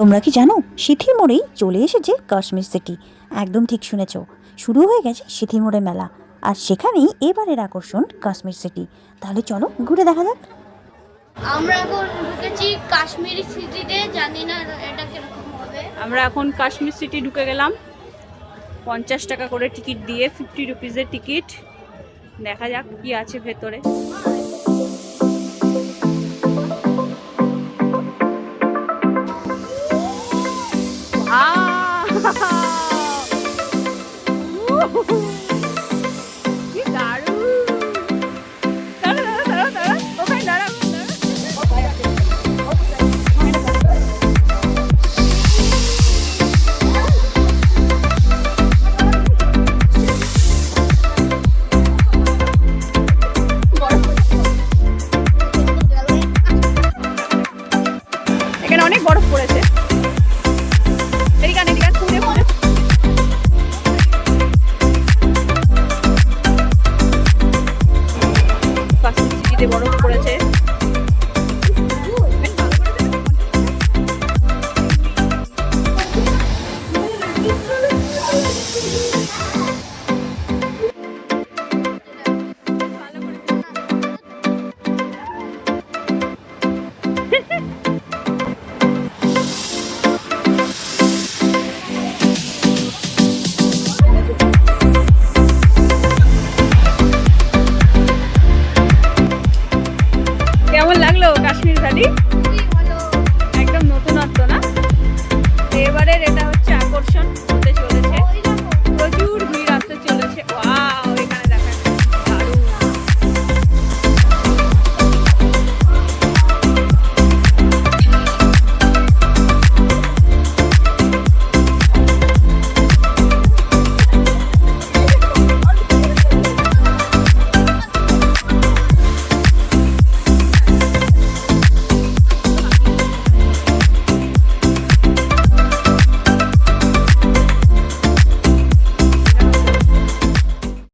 তোমরা কি জানো সিথির মোড়েই চলে এসেছে কাশ্মীর সিটি। একদম ঠিক শুনেছ, শুরু হয়ে গেছে সিথির মোড়ে মেলা, আর সেখানেই এবারের আকর্ষণ কাশ্মীর সিটি। তাহলে চলো ঘুরে দেখা যাক। আমরা এখন ঢুকেছি কাশ্মীরি সিটিতে, জানি না এটা কিরকম হবে। আমরা এখন কাশ্মীর সিটি ঢুকে গেলাম 50 টাকা করে টিকিট দিয়ে, 50 রুপিজের টিকিট। দেখা যাক কি আছে ভেতরে।